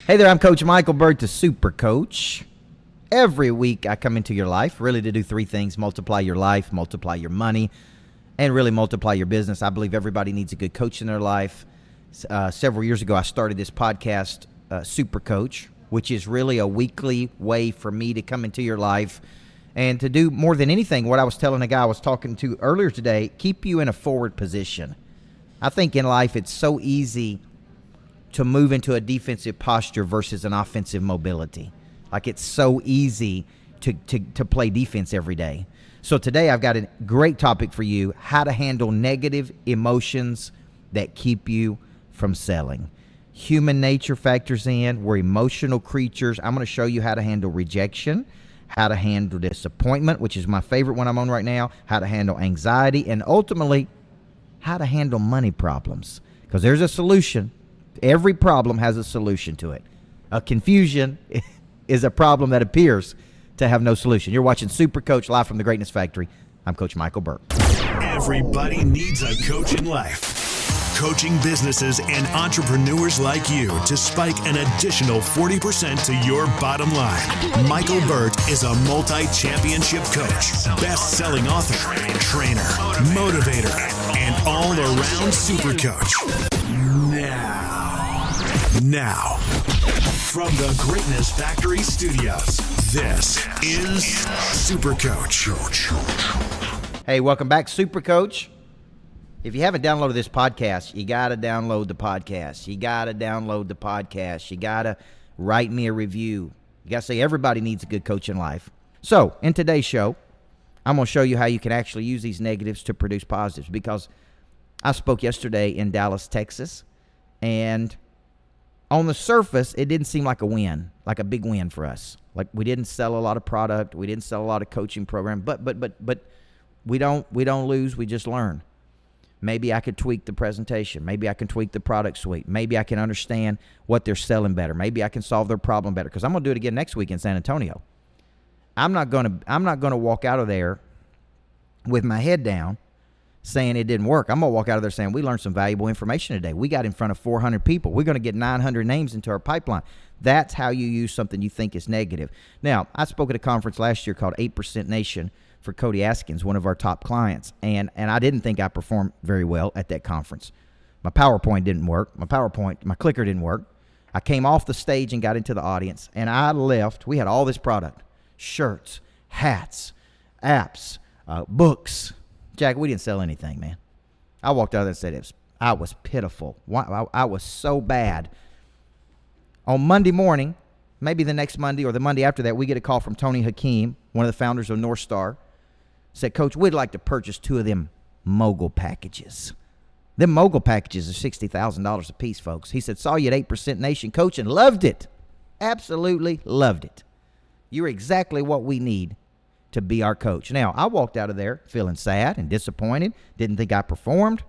Hey there, I'm Coach Michael Burt, the Super Coach. Every week I come into your life really to do three things: multiply your life, multiply your money, and really multiply your business. I believe everybody needs a good coach in their life. Several years ago, I started this podcast, Super Coach, which is really a weekly way for me to come into your life and to do more than anything. What I was telling a guy I was talking to earlier today, keep you in a forward position. I think in life it's so easy to move into a defensive posture versus an offensive mobility. Like it's so easy to play defense every day. So today I've got a great topic for you: how to handle negative emotions that keep you from selling. Human nature factors in. We're emotional creatures. I'm going to show you how to handle rejection, how to handle disappointment, which is my favorite one I'm on right now, how to handle anxiety, and ultimately how to handle money problems. Because there's a solution. Every problem has a solution to it. A confusion is a problem that appears to have no solution. You're watching Super Coach live from the Greatness Factory. I'm Coach Michael Burt. Everybody needs a coach in life. Coaching businesses and entrepreneurs like you to spike an additional 40% to your bottom line. Michael Burt is a multi-championship coach, best-selling author, trainer, motivator, and all-around super coach. Now, from the Greatness Factory Studios, this is Super Coach. Hey, welcome back, Super Coach. If you haven't downloaded this podcast, you got to download the podcast. You got to download the podcast. You got to write me a review. You got to say everybody needs a good coach in life. So, in today's show, I'm going to show you how you can actually use these negatives to produce positives, because I spoke yesterday in Dallas, Texas, and on the surface, it didn't seem like a win, like a big win for us. Like we didn't sell a lot of product, we didn't sell a lot of coaching program, but we don't lose, we just learn. Maybe I could tweak the presentation. Maybe I can tweak the product suite. Maybe I can understand what they're selling better. Maybe I can solve their problem better, because I'm going to do it again next week in San Antonio. I'm not going to walk out of there with my head down saying it didn't work. I'm going to walk out of there saying we learned some valuable information today. We got in front of 400 people. We're going to get 900 names into our pipeline. That's how you use something you think is negative. Now, I spoke at a conference last year called 8% Nation for Cody Askins, one of our top clients, and I didn't think I performed very well at that conference. My PowerPoint didn't work. My clicker didn't work. I came off the stage and got into the audience, and I left. We had all this product: shirts, hats, apps, books. Jack, we didn't sell anything, man. I walked out there and said I was pitiful. I was so bad. On Monday morning, maybe the next Monday or the Monday after that, we get a call from Tony Hakeem, one of the founders of North Star. Said, Coach, we'd like to purchase 2 of them mogul packages. Them mogul packages are $60,000 a piece, folks. He said, saw you at 8% Nation Coach and loved it. Absolutely loved it. You're exactly what we need to be our coach. Now, I walked out of there feeling sad and disappointed, didn't think I performed.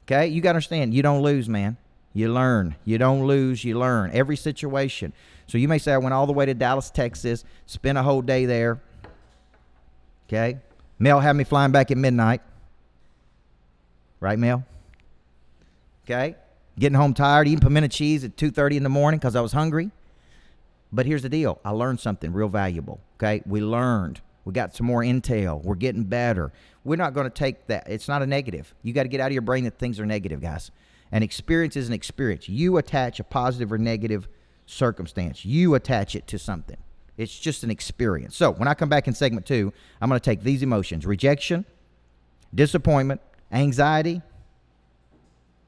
Okay, you got to understand, you don't lose, man. You learn. You don't lose, you learn. Every situation. So you may say, I went all the way to Dallas, Texas, spent a whole day there. Okay, Mel had me flying back at midnight. Right, Mel? Okay, getting home tired, eating pimento cheese at 2:30 in the morning because I was hungry. But here's the deal. I learned something real valuable. Okay, we learned. We got some more intel. We're getting better. We're not going to take that. It's not a negative. You got to get out of your brain that things are negative, guys. An experience is an experience. You attach a positive or negative circumstance. You attach it to something. It's just an experience. So when I come back in segment 2, I'm going to take these emotions: rejection, disappointment, anxiety,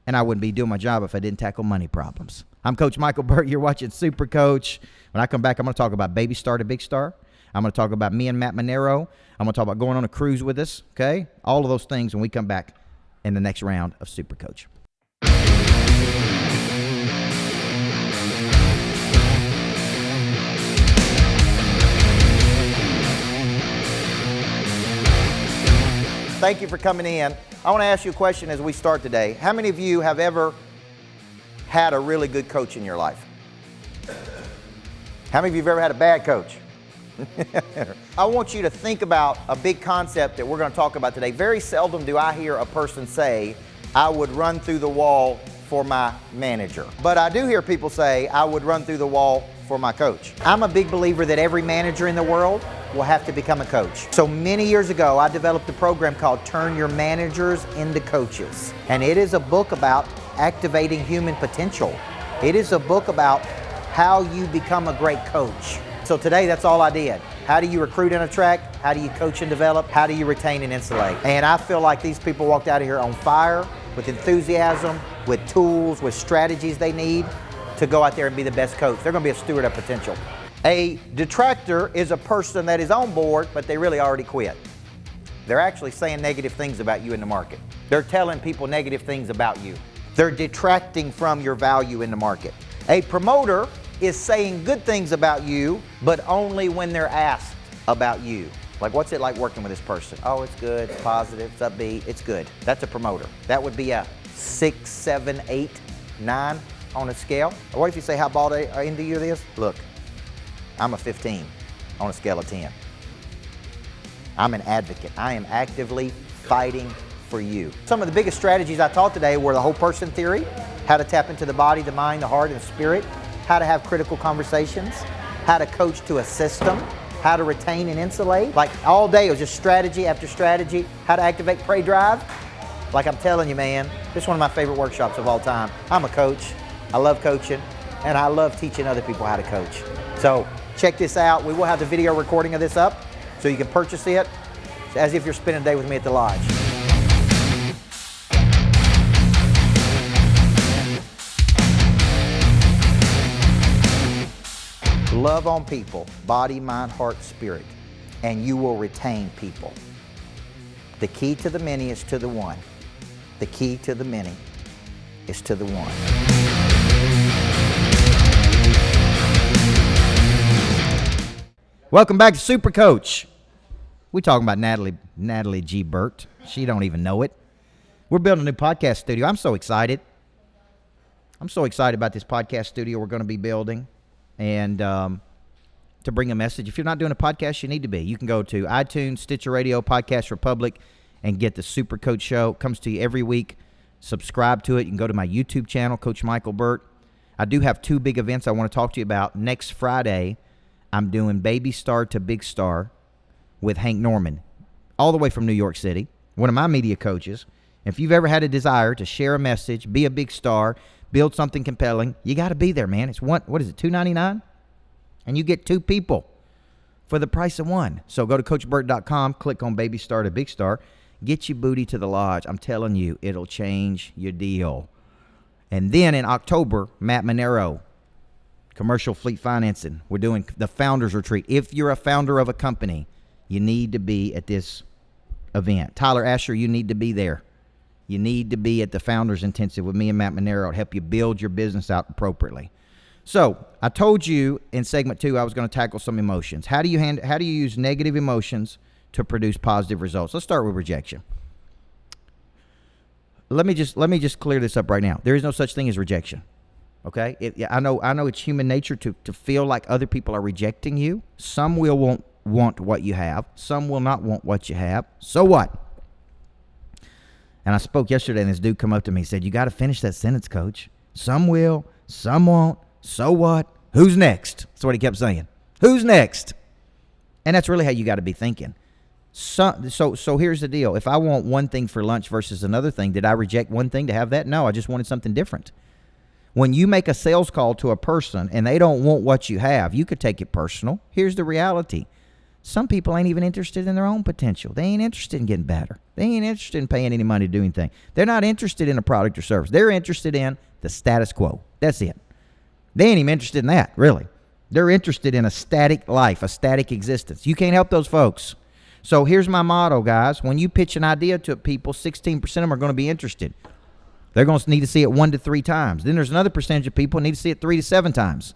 and I wouldn't be doing my job if I didn't tackle money problems. I'm Coach Michael Burt. You're watching Super Coach. When I come back, I'm going to talk about Baby Star to Big Star. I'm going to talk about me and Matt Monero. I'm going to talk about going on a cruise with us, okay? All of those things when we come back in the next round of Super Coach. Thank you for coming in. I want to ask you a question as we start today. How many of you have ever had a really good coach in your life? How many of you have ever had a bad coach? I want you to think about a big concept that we're going to talk about today. Very seldom do I hear a person say, I would run through the wall for my manager. But I do hear people say, I would run through the wall for my coach. I'm a big believer that every manager in the world will have to become a coach. So many years ago, I developed a program called Turn Your Managers into Coaches. And it is a book about activating human potential. It is a book about how you become a great coach. So today, that's all I did. How do you recruit and attract? How do you coach and develop? How do you retain and insulate? And I feel like these people walked out of here on fire, with enthusiasm, with tools, with strategies they need to go out there and be the best coach. They're going to be a steward of potential. A detractor is a person that is on board, but they really already quit. They're actually saying negative things about you in the market. They're telling people negative things about you. They're detracting from your value in the market. A promoter is saying good things about you, but only when they're asked about you. Like, what's it like working with this person? Oh, it's good, it's positive, it's upbeat, it's good. That's a promoter. That would be a 6, 7, 8, 9 on a scale. Or what if you say how bald into you this? Look, I'm a 15 on a scale of 10. I'm an advocate. I am actively fighting for you. Some of the biggest strategies I taught today were the whole person theory, how to tap into the body, the mind, the heart, and the spirit, how to have critical conversations, how to coach to a system, how to retain and insulate. Like all day it was just strategy after strategy, how to activate prey drive. Like I'm telling you, man, this is one of my favorite workshops of all time. I'm a coach, I love coaching, and I love teaching other people how to coach. So check this out. We will have the video recording of this up so you can purchase it as if you're spending a day with me at the lodge. Love on people, body, mind, heart, spirit, and you will retain people. The key to the many is to the one. The key to the many is to the one. Welcome back to Super Coach. We're talking about Natalie G. Burt. She don't even know it. We're building a new podcast studio. I'm so excited. I'm so excited about this podcast studio we're going to be building. And to bring a message. If you're not doing a podcast, you need to be. You can go to iTunes, Stitcher Radio, Podcast Republic, and get the Super Coach Show. It comes to you every week. Subscribe to it. You can go to my YouTube channel, Coach Michael Burt. I do have 2 big events I want to talk to you about. Next Friday, I'm doing Baby Star to Big Star with Hank Norman, all the way from New York City, one of my media coaches. If you've ever had a desire to share a message, be a big star, build something compelling, you got to be there, man. It's what is it, $2.99? And you get 2 people for the price of 1. So go to CoachBurt.com, click on Baby Star to Big Star, get your booty to the lodge. I'm telling you, it'll change your deal. And then in October, Matt Monero, Commercial Fleet Financing. We're doing the Founders Retreat. If you're a founder of a company, you need to be at this event. Tyler Asher, you need to be there. You need to be at the Founders Intensive with me and Matt Monero to help you build your business out appropriately. So I told you in segment 2 I was going to tackle some emotions. How do you use negative emotions to produce positive results? Let's start with rejection. Let me just clear this up right now. There is no such thing as rejection. Okay? I know it's human nature to feel like other people are rejecting you. Some will want what you have. Some will not want what you have. So what? And I spoke yesterday, and this dude come up to me and said, you got to finish that sentence, Coach. Some will, some won't. So what? Who's next? That's what he kept saying. Who's next? And that's really how you got to be thinking. So here's the deal. If I want one thing for lunch versus another thing, did I reject one thing to have that? No, I just wanted something different. When you make a sales call to a person and they don't want what you have, you could take it personal. Here's the reality. Some people ain't even interested in their own potential. They ain't interested in getting better. They ain't interested in paying any money to do anything. They're not interested in a product or service. They're interested in the status quo. That's it. They ain't even interested in that, really. They're interested in a static life, a static existence. You can't help those folks. So here's my motto, guys. When you pitch an idea to people, 16% of them are going to be interested. They're going to need to see it 1 to 3 times. Then there's another percentage of people who need to see it 3 to 7 times.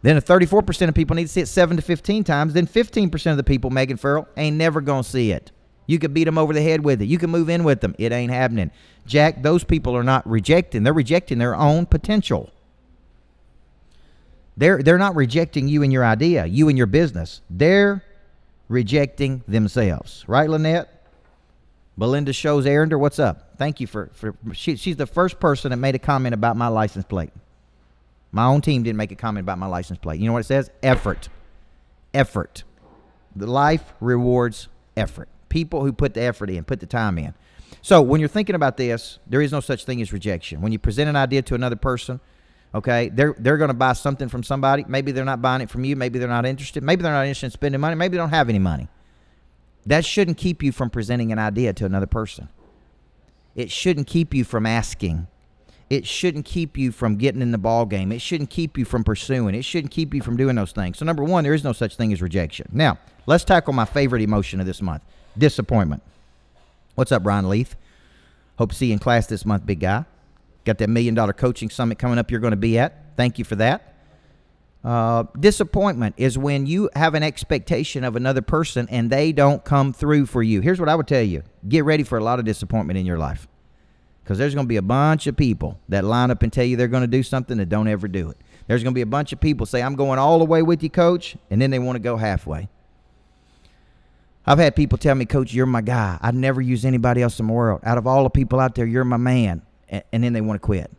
Then 34% of people need to see it 7 to 15 times. Then 15% of the people, Megan Farrell, ain't never going to see it. You could beat them over the head with it. You can move in with them. It ain't happening. Jack, those people are not rejecting. They're rejecting their own potential. They're not rejecting you and your idea, you and your business. They're rejecting themselves. Right, Lynette? Belinda Shows Errender, what's up? Thank you she's the first person that made a comment about my license plate. My own team didn't make a comment about my license plate. You know what it says? Effort. Effort. The life rewards effort. People who put the effort in, put the time in. So when you're thinking about this, there is no such thing as rejection. When you present an idea to another person, okay, they're going to buy something from somebody. Maybe they're not buying it from you. Maybe they're not interested. Maybe they're not interested in spending money. Maybe they don't have any money. That shouldn't keep you from presenting an idea to another person. It shouldn't keep you from asking. It shouldn't keep you from getting in the ball game. It shouldn't keep you from pursuing. It shouldn't keep you from doing those things. So number one, there is no such thing as rejection. Now, let's tackle my favorite emotion of this month, disappointment. What's up, Ron Leith? Hope to see you in class this month, big guy. Got that $1 Million Coaching Summit coming up you're going to be at. Thank you for that. Disappointment is when you have an expectation of another person and they don't come through for you. Here's what I would tell you. Get ready for a lot of disappointment in your life, because there's going to be a bunch of people that line up and tell you they're going to do something that don't ever do it. There's going to be a bunch of people say, I'm going all the way with you, Coach, and then they want to go halfway. I've had people tell me, Coach, you're my guy. I'd never use anybody else in the world. Out of all the people out there, you're my man. And then they want to quit.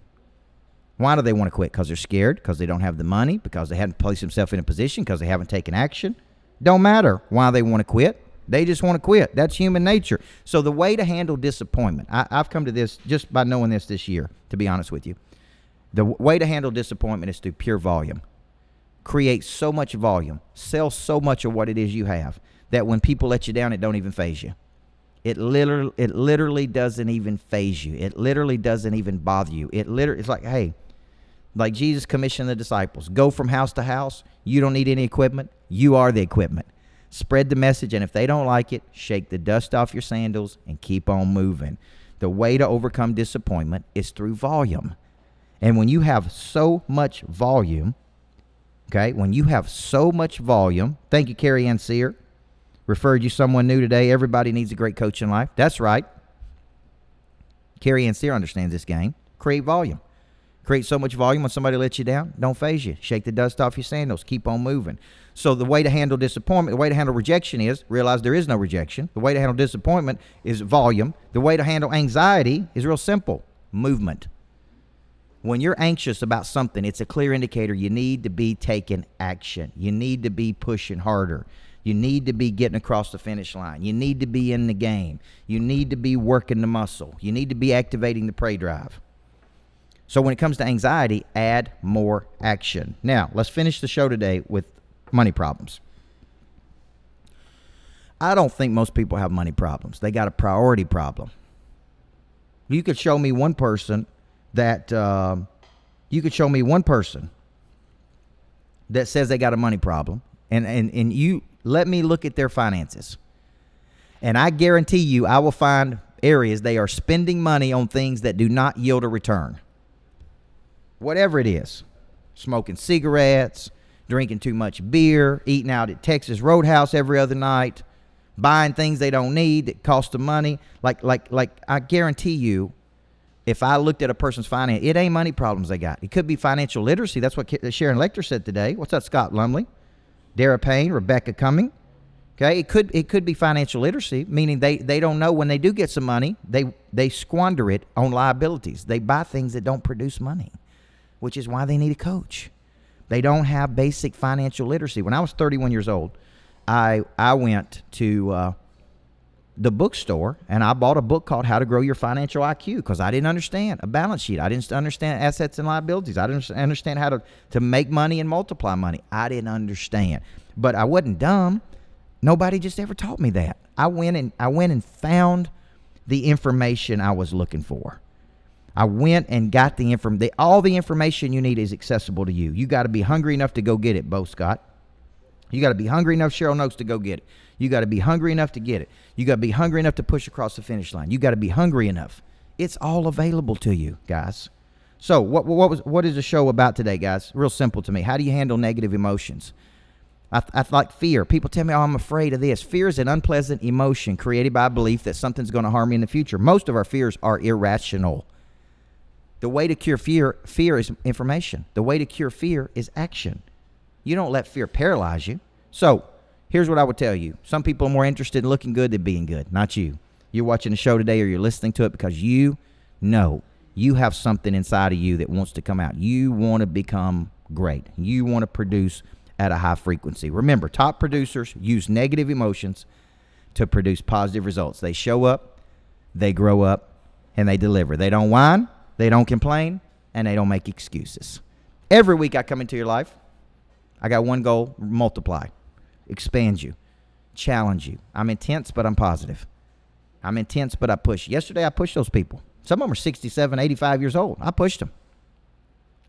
Why do they want to quit? Because they're scared, because they don't have the money, because they haven't placed themselves in a position, because they haven't taken action. Don't matter why they want to quit. They just want to quit. That's human nature. So the way to handle disappointment, I've come to this just by knowing this year, to be honest with you. The way to handle disappointment is through pure volume. Create so much volume. Sell so much of what it is you have that when people let you down, it don't even faze you. It literally doesn't even faze you. It literally doesn't even bother you. It's like, hey, like Jesus commissioned the disciples, go from house to house. You don't need any equipment. You are the equipment. Spread the message, and if they don't like it, shake the dust off your sandals and keep on moving. The way to overcome disappointment is through volume. And when you have so much volume, okay, when you have so much volume, thank you, Carrie Ann Sear. Referred you someone new today. Everybody needs a great coach in life. That's right. Carrie Ann Sear understands this game. Create volume. Create so much volume when somebody lets you down, don't faze you. Shake the dust off your sandals. Keep on moving. So the way to handle disappointment, the way to handle rejection is realize there is no rejection. The way to handle disappointment is volume. The way to handle anxiety is real simple, movement. When you're anxious about something, it's a clear indicator you need to be taking action. You need to be pushing harder. You need to be getting across the finish line. You need to be in the game. You need to be working the muscle. You need to be activating the prey drive. So when it comes to anxiety, add more action. Now, let's finish the show today with money problems. I don't think most people have money problems. They got a priority problem. You could show me one person that says they got a money problem, and you let me look at their finances. And I guarantee you I will find areas they are spending money on things that do not yield a return. Whatever it is, smoking cigarettes, drinking too much beer, eating out at Texas Roadhouse every other night, buying things they don't need that cost them money. Like I guarantee you, if I looked at a person's finance, it ain't money problems they got. It could be financial literacy. That's what Sharon Lecter said today. What's up, Scott Lumley? Dara Payne, Rebecca Cumming. Okay, it could be financial literacy, meaning they don't know when they do get some money, they squander it on liabilities. They buy things that don't produce money, which is why they need a coach. They don't have basic financial literacy. When I was 31 years old, I went to the bookstore and I bought a book called How to Grow Your Financial IQ, because I didn't understand a balance sheet. I didn't understand assets and liabilities. I didn't understand how to make money and multiply money. I didn't understand. But I wasn't dumb. Nobody just ever taught me that. I went and found the information I was looking for. I went and got the information. All the information you need is accessible to you. You got to be hungry enough to go get it, Bo Scott. You got to be hungry enough, Cheryl Noakes, to go get it. You got to be hungry enough to get it. You got to be hungry enough to push across the finish line. You got to be hungry enough. It's all available to you, guys. So what is the show about today, guys? Real simple to me. How do you handle negative emotions? I like fear. People tell me, oh, I'm afraid of this. Fear is an unpleasant emotion created by a belief that something's going to harm me in the future. Most of our fears are irrational. The way to cure fear is information. The way to cure fear is action. You don't let fear paralyze you. So here's what I would tell you. Some people are more interested in looking good than being good. Not you. You're watching the show today or you're listening to it because you know you have something inside of you that wants to come out. You want to become great. You want to produce at a high frequency. Remember, top producers use negative emotions to produce positive results. They show up, they grow up, and they deliver. They don't whine, they don't complain, and they don't make excuses. Every week I come into your life, I got one goal: multiply, expand you, challenge you. I'm intense, but I'm positive. I'm intense, but I push. Yesterday I pushed those people. Some of them are 67, 85 years old. I pushed them.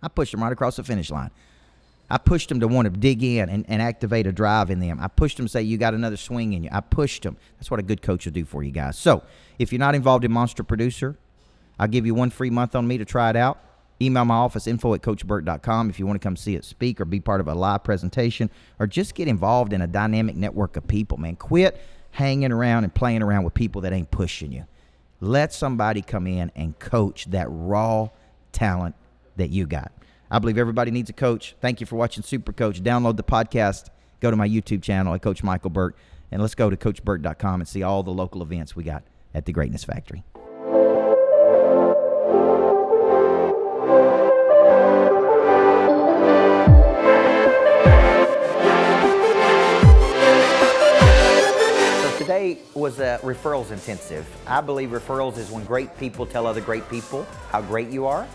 I pushed them right across the finish line. I pushed them to want to dig in and activate a drive in them. I pushed them to say, you got another swing in you. I pushed them. That's what a good coach will do for you guys. So if you're not involved in Monster Producer, I'll give you 1 free month on me to try it out. Email my office, info@coachburt.com, if you want to come see it speak or be part of a live presentation or just get involved in a dynamic network of people, man. Quit hanging around and playing around with people that ain't pushing you. Let somebody come in and coach that raw talent that you got. I believe everybody needs a coach. Thank you for watching Super Coach. Download the podcast. Go to my YouTube channel at Coach Michael Burt. And let's go to CoachBurt.com and see all the local events we got at the Greatness Factory. So today was a referrals intensive. I believe referrals is when great people tell other great people how great you are.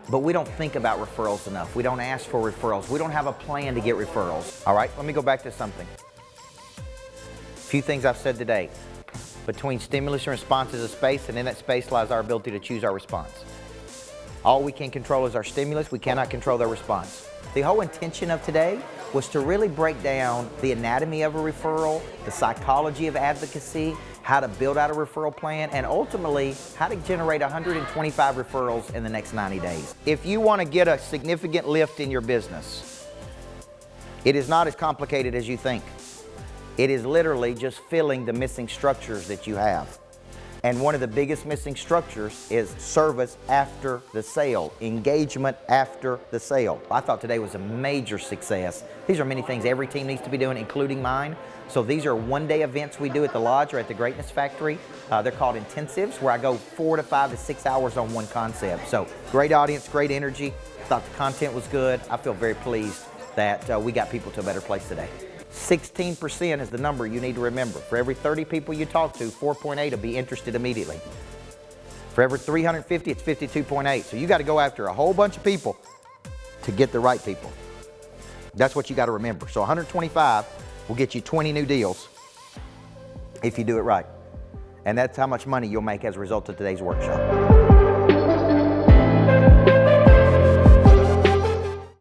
But we don't think about referrals enough. We don't ask for referrals. We don't have a plan to get referrals. All right, let me go back to something. A few things I've said today. Between stimulus and response is a space, and in that space lies our ability to choose our response. All we can control is our stimulus. We cannot control their response. The whole intention of today was to really break down the anatomy of a referral, the psychology of advocacy, how to build out a referral plan, and ultimately how to generate 125 referrals in the next 90 days. If you want to get a significant lift in your business, it is not as complicated as you think. It is literally just filling the missing structures that you have. And one of the biggest missing structures is service after the sale, engagement after the sale. I thought today was a major success. These are many things every team needs to be doing, including mine. So these are one-day events we do at the Lodge or at the Greatness Factory. They're called intensives, where I go 4 to 5 to 6 hours on one concept. So great audience, great energy. Thought the content was good. I feel very pleased that we got people to a better place today. 16% is the number you need to remember. For every 30 people you talk to, 4.8 will be interested immediately. For every 350, it's 52.8. So you got to go after a whole bunch of people to get the right people. That's what you got to remember. So 125 will get you 20 new deals if you do it right. And that's how much money you'll make as a result of today's workshop.